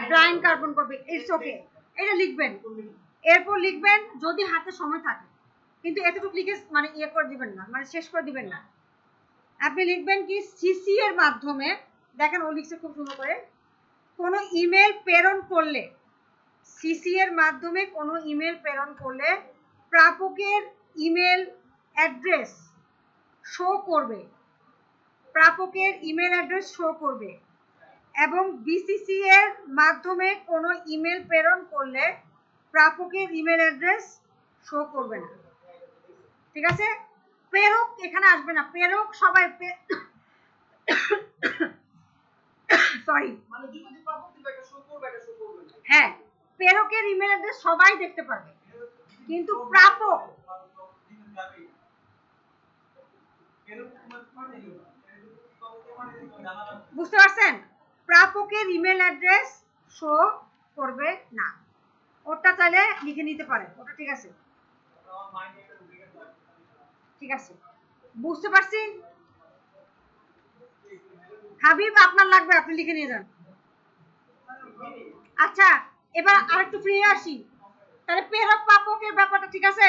blind carbon copy, it's okay, এটা লিখবেন। এরপর লিখবেন যদি হাতে সময় থাকে, কিন্তু এতটুকু লিখে মানে ইয়ে করে দিবেন না, মানে শেষ করে দিবেন না। আপনি লিখবেন কি, সিসি এর মাধ্যমে, দেখেন ও লিখছে খুব সুন্দর করে, কোনো ইমেল প্রেরণ করলে, সিসি এর মাধ্যমে কোনো ইমেল প্রেরণ করলে প্রাপকের ইমেল অ্যাড্রেস শো করবে, প্রাপকের ইমেল অ্যাড্রেস শো করবে, এবং বিসিসি এর মাধ্যমে কোনো ইমেল প্রেরণ করলে প্রাপকের ইমেল অ্যাড্রেস শো করবে না। ঠিক আছে, প্রেরক এখানে আসবে না, প্রেরক সবাই সরি, হ্যাঁ, প্রেরকের ইমেল অ্যাড্রেস সবাই দেখতে পারবে, কিন্তু প্রাপক, বুঝতে পারছেন, প্রাপকের ইমেল অ্যাড্রেস শো করবে না। ওটা চাইলে লিখে নিতে পারেন, ওটা ঠিক আছে, ঠিক আছে, বুঝতে পারছি। হাবিব আপনার লাগবে, আপনি লিখে নিয়ে যান। আচ্ছা, এবার আরেকটু ফিরে আসি, তাহলে প্রেরক প্রাপকের ব্যাপারটা ঠিক আছে,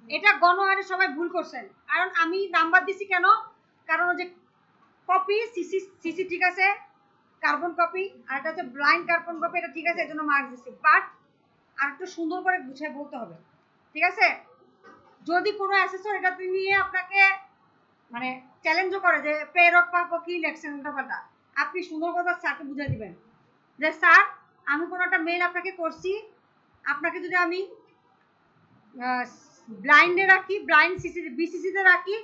এটা গণহারে সবাই ভুল করছেন, কারণ আমি নাম্বার দিছি কেন, কারণ যে কপি সিসি, সিসি ঠিক আছে, কার্বন কপি, আর এটা হচ্ছে ব্লাইন্ড কার্বন কপি, এটা ঠিক আছে, এজন্য মার্ক দিছি, বাট আর একটু সুন্দর করে গুছিয়ে বলতে হবে, ঠিক আছে। যদি কোনো অ্যাসেসর এটা নিয়ে আপনাকে মানে চ্যালেঞ্জও করে যে প্রেরক প্রাপক কি লেখছেন উল্টাপাল্টা, আপনি সুন্দর কথা স্যারকে বুঝিয়ে দিবেন যে স্যার আমি কোনো একটা মেল আপনাকে করছি, আপনাকে যদি আমি ব্লাইন্ডে রাখি, ব্লাইন্ড সিসি বিসিসিতে রাখি,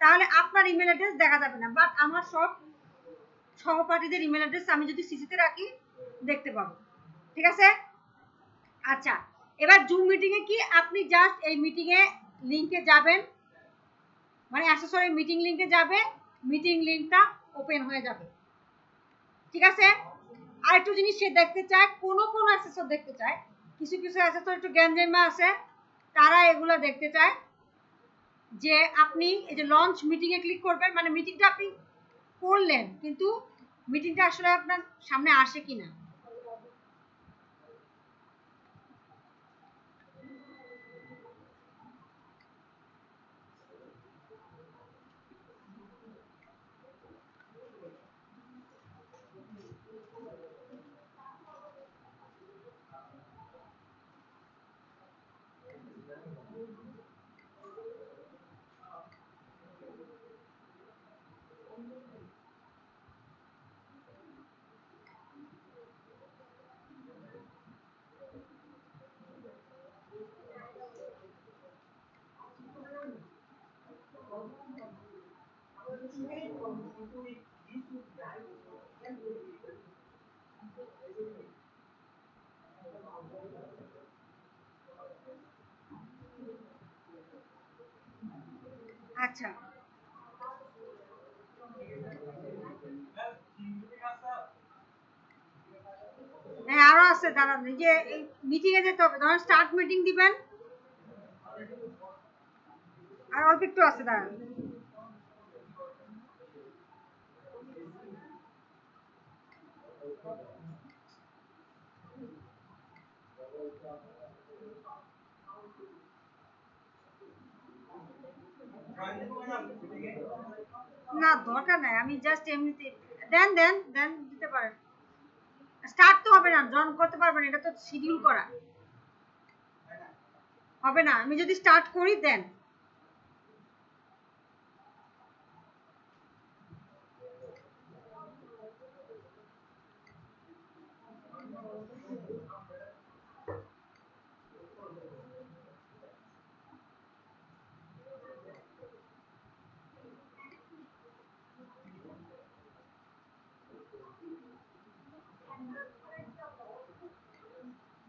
তাহলে আপনার ইমেল অ্যাড্রেস দেখা যাবে না, বাট আমার সব সহপাঠীদের ইমেল অ্যাড্রেস আমি যদি সিসিতে রাখি দেখতে পাবো, ঠিক আছে। আচ্ছা, এবার জুম মিটিং এ কি, আপনি জাস্ট এই মিটিং এ লিংকে যাবেন, মানে অ্যাসেসরের মিটিং লিংকে যাবে, মিটিং লিংকটা ওপেন হয়ে যাবে, ঠিক আছে। আরেকটু জিনিস সে দেখতে চায়, কোন অ্যাসেসর দেখতে চায়, কিছু কিছু অ্যাসেসর একটু জ্ঞানজামা আছে, তারা এগুলো দেখতে চায় যে আপনি এই যে লঞ্চ মিটিং এ ক্লিক করবেন, মানে মিটিংটা আপনি করলেন কিন্তু মিটিংটা আসলে আপনার সামনে আসে কিনা। আচ্ছা, হ্যাঁ আরো আছে, দাঁড়ান, এই যে মিটিং এ যেতে হবে, ধরেন স্টার্ট মিটিং দিবেন, আর অল্প একটু আছে, দাঁড়ান। না দরকার নাই, আমি জাস্ট এমনিতে, দেন দেন দেন, দিতে পারেন। স্টার্ট তো হবে না, জয়েন করতে পারবেন, এটা তো শিডিউল করা হবে না, আমি যদি স্টার্ট করি দেন।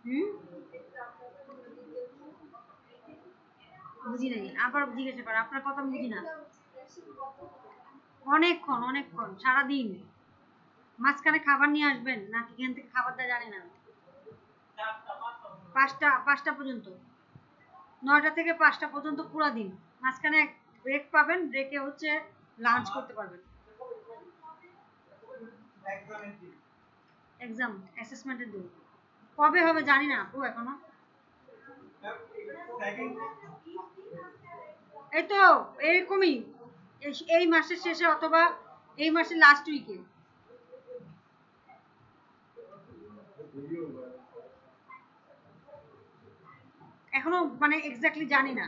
হুম, বুঝি নাই, আবার জিজ্ঞাসা করেন, আপনার কথা বুঝি না। অনেকক্ষণ অনেকক্ষণ, সারাদিন। মাঝখানে খাবার নিয়ে আসবেন নাকি এখান থেকে খাবার দেওয়া, জানি না। 5টা পর্যন্ত, 9টা থেকে 5টা পর্যন্ত পুরো দিন। মাঝখানে ব্রেক পাবেন, ব্রেকে হচ্ছে লাঞ্চ করতে পারবেন। এক্সাম অ্যাসেসমেন্টের দিন কবে হবে জানি না আপু এখনো। এই তো এরকমই, এই মাসের শেষে অথবা এই মাসের লাস্ট উইকে। এখনো মানে এক্স্যাক্টলি জানি না।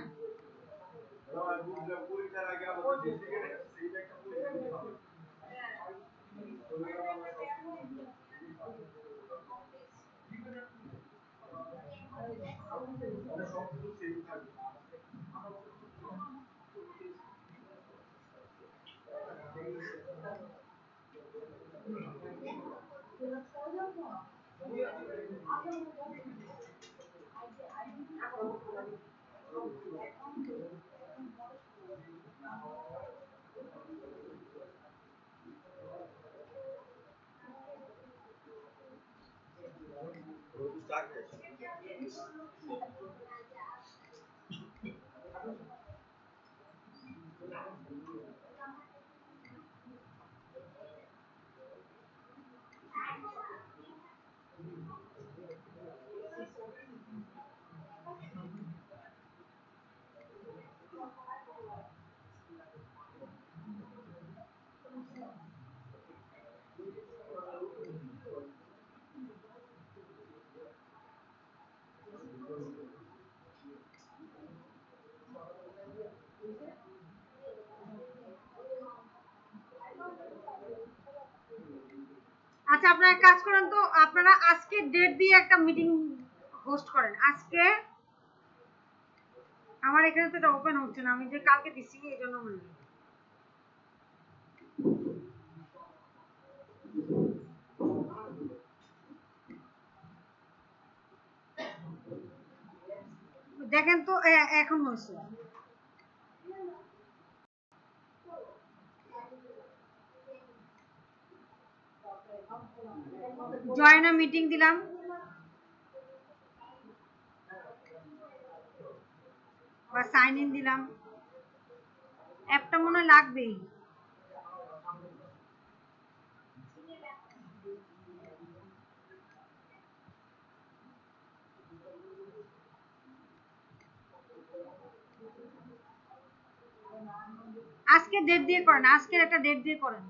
আচ্ছা, আপনারা কাজ করেন তো, আপনারা আজকে ডেট দিয়ে একটা মিটিং হোস্ট করেন আজকে। আমার এখানে তো এটা ওপেন হচ্ছে না, আমি যে কালকে দিছি এই জন্য মনে হয়। দেখেন তো, এখন হয়েছে। জয়েন আ মিটিং দিলাম, বা সাইন ইন দিলাম, অ্যাপটা মনে হয় লাগবেই। আজকে ডেট দিয়ে করেন, আজকের একটা ডেট দিয়ে করেন।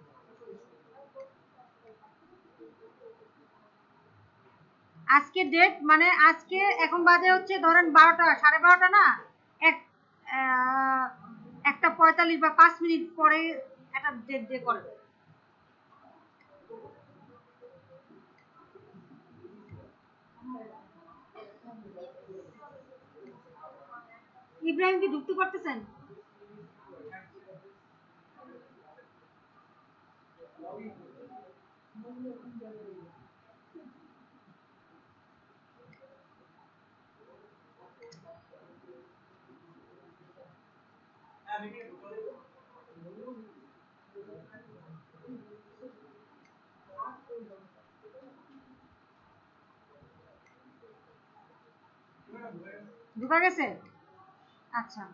আজকে ডেট মানে আজকে এখন বাজে হচ্ছে ধরেন 12টা, 12:30 না, একটা 45 বা 5 মিনিট পরে একটা ডেট দিয়ে করেন। ইব্রাহিম কি ঢুকতে পারতেছেন? ঢুকা গেছে? আচ্ছা,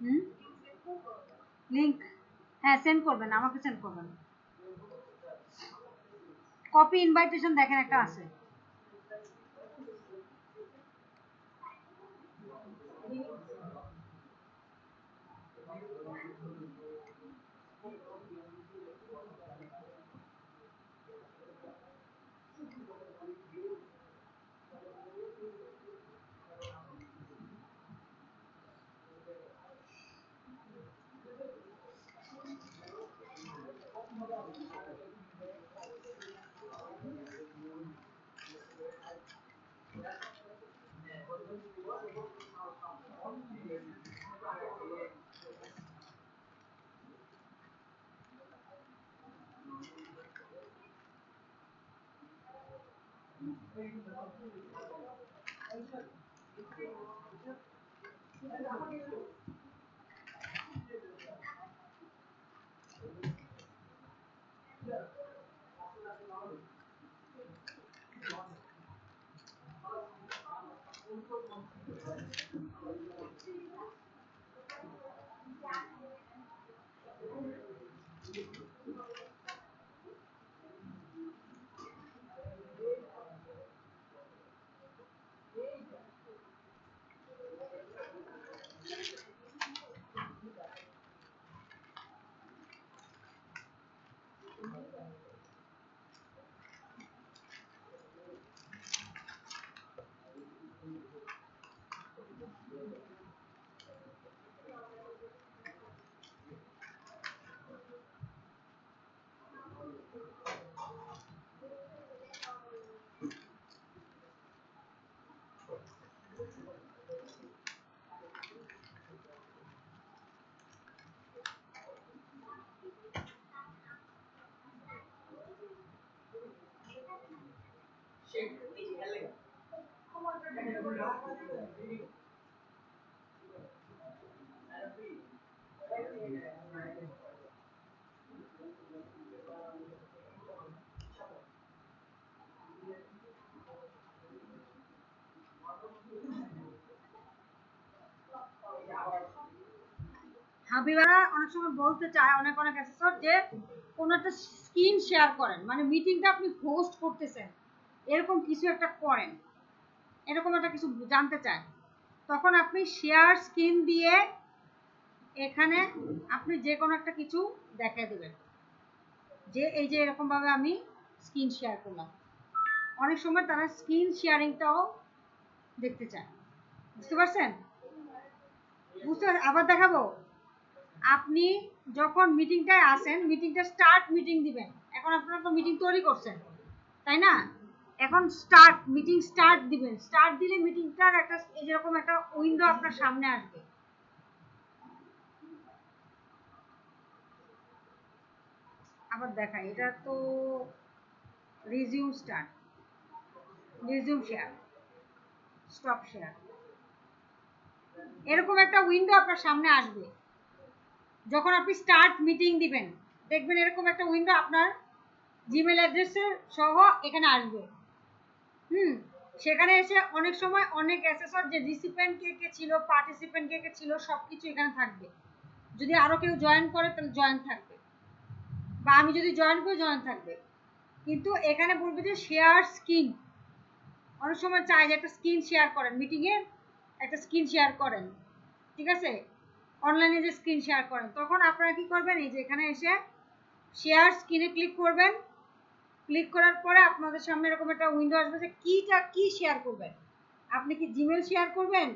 হুম, লিংক, হ্যাঁ সেন্ড করবেন, আমাকে সেন্ড করবেন। কপি ইনভাইটেশন দেখেন একটা আছে। হাবিবারা অনেক সময় বলতে চায় অনেক অনেক অ্যাসেসর যে কোনো একটা স্ক্রিন শেয়ার করেন, মানে মিটিংটা আপনি হোস্ট করতেছেন এরকম কিছু একটা করেন, এরকম একটা কিছু জানতে চায়, তখন আপনি শেয়ার স্ক্রিন দিয়ে এখানে আপনি যে কোনো একটা কিছু দেখায় দেবেন যে এই যে এরকম ভাবে আমি স্ক্রিন শেয়ার করলাম। অনেক সময় তারা স্ক্রিন শেয়ারিংটাও দেখতে চায়, বুঝতে পারছেন? বুঝতে আবার দেখাবো। আপনি যখন মিটিংটায় আসেন, মিটিংটা স্টার্ট মিটিং দিবেন, এখন আপনারা তো মিটিং তৈরি করছেন তাই না? এখন স্টার্ট মিটিং স্টার্ট দিবেন, স্টার্ট দিলে মিটিংটার একটা এরকম একটা উইন্ডো আপনার সামনে আসবে। আবার দেখাই, এটা তো resume start, resume share, stop share, এরকম একটা উইন্ডো আপনার সামনে আসবে যখন আপনি স্টার্ট মিটিং দিবেন। দেখবেন এরকম একটা উইন্ডো আপনার জিমেল অ্যাড্রেসে সহ এখানে আসবে। সেখানে এসে অনেক সময় অনেক অ্যাসেসর যে রিসিপিয়েন্ট কে কে ছিল, পার্টিসিপেন্ট কে কে ছিল, সবকিছু এখানে থাকবে। যদি আরো কেউ জয়েন করে তাহলে জয়েন থাকবে, বা আমি যদি জয়েন করি জয়েন থাকবে। কিন্তু এখানে বলবে যে শেয়ার স্ক্রিন, অনেক সময় চাই যে একটা স্ক্রিন শেয়ার করেন, মিটিং এর একটা স্ক্রিন শেয়ার করেন, ঠিক আছে? অনলাইনে যে স্ক্রিন শেয়ার করেন, তখন আপনারা কি করবেন, এই যে এখানে এসে শেয়ার স্ক্রিনে ক্লিক করবেন। ক্লিক করার পরে আপনাদের সামনে এরকম একটা উইন্ডো আসবে যে কি শেয়ার করবেন। আপনি কি জিমেল শেয়ার করবেন,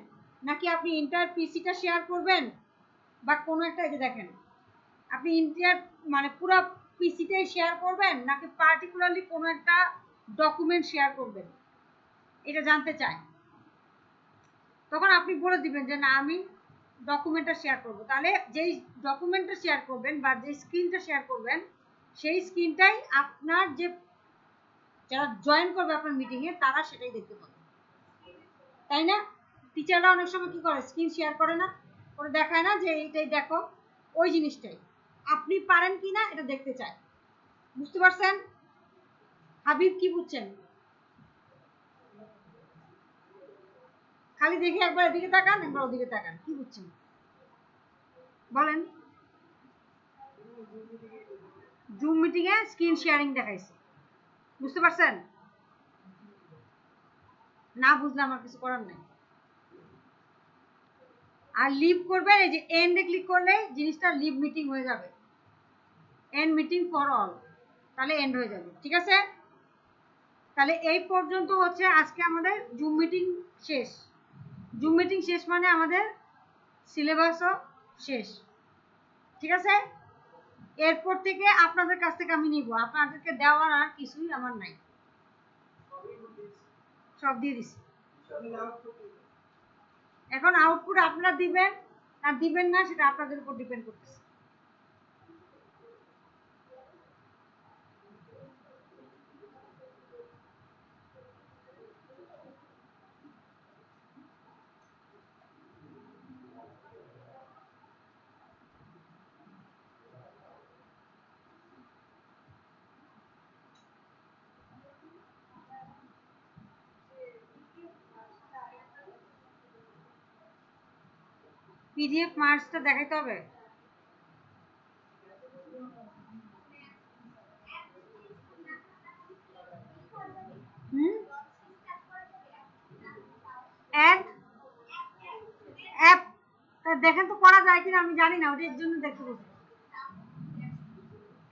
নাকি আপনি ইন্টার পিসিটা শেয়ার করবেন, বা কোনো একটা, এই যে দেখেন আপনি ইন্টার মানে পুরো পিসিটাই শেয়ার করবেন, নাকি পার্টিকুলারলি কোনো একটা ডকুমেন্ট শেয়ার করবেন, এটা জানতে চায়। তখন আপনি বলে দিবেন যে না, আমি ডকুমেন্টটা শেয়ার করব। তাহলে যেই ডকুমেন্টটা শেয়ার করবেন বা যে স্ক্রিনটা শেয়ার করবেন, সেই স্ক্রিনটাই আপনার যে যারা জয়েন করবে আপনার মিটিংয়ে তারা সেটাই দেখতে পাবে, তাই না? টিচাররা অনেক সময় কি করে, স্ক্রিন শেয়ার করে না, করে দেখায় না যে এইটাই দেখো, ওই জিনিসটাই আপনি পারেন কিনা এটা দেখতে চায়। বুঝতে পারছেন? হাবিব কি বুঝছেন? খালি দেখে একবার এদিকে তাকান, একবার ওদিকে তাকান, কি বুঝছেন বলেন? জুম মিটিং এ স্ক্রিন শেয়ারিং দেখাইছে, বুঝতে পারছেন? না বুঝলে আমার কিছু করার নাই। আর লিভ করবেন, এই যে এন্ডে ক্লিক করলে জিনিসটা লিভ মিটিং হয়ে যাবে, এন্ড মিটিং ফর অল, তাহলে এন্ড হয়ে যাবে। ঠিক আছে, তাহলে এই পর্যন্ত হচ্ছে আজকে আমাদের জুম মিটিং শেষ। জুম মিটিং শেষ মানে আমাদের সিলেবাসও শেষ। ঠিক আছে, এরপর থেকে আপনাদের কাছ থেকে আমি নিব, আপনাদেরকে দেওয়ার আর কিছুই আমার নাই, সব দিয়ে দিছি। এখন আউটপুট আপনারা দিবেন আর দিবেন না, সেটা আপনাদের উপর ডিপেন্ড করতেছে। পিডিএফ মার্কসটা দেখাইতে হবে। হুম, অ্যাড অ্যাপ দেখেন তো করা যায় কিনা, আমি জানি না, ওটার জন্য দেখতে বলছি।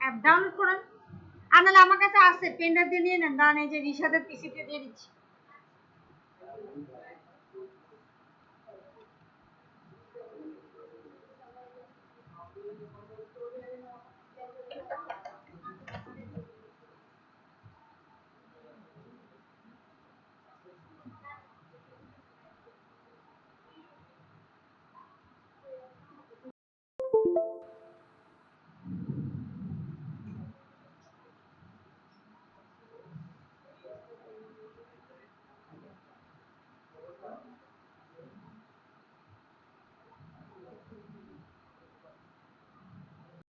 অ্যাপ ডাউনলোড করেন, আর নাহলে আমার কাছে আছে, পেনড্রাইভ দিয়ে নিয়ে নেন, দাঁড়ান এই যে রিশাদের পিসিতে দিয়ে দিচ্ছি।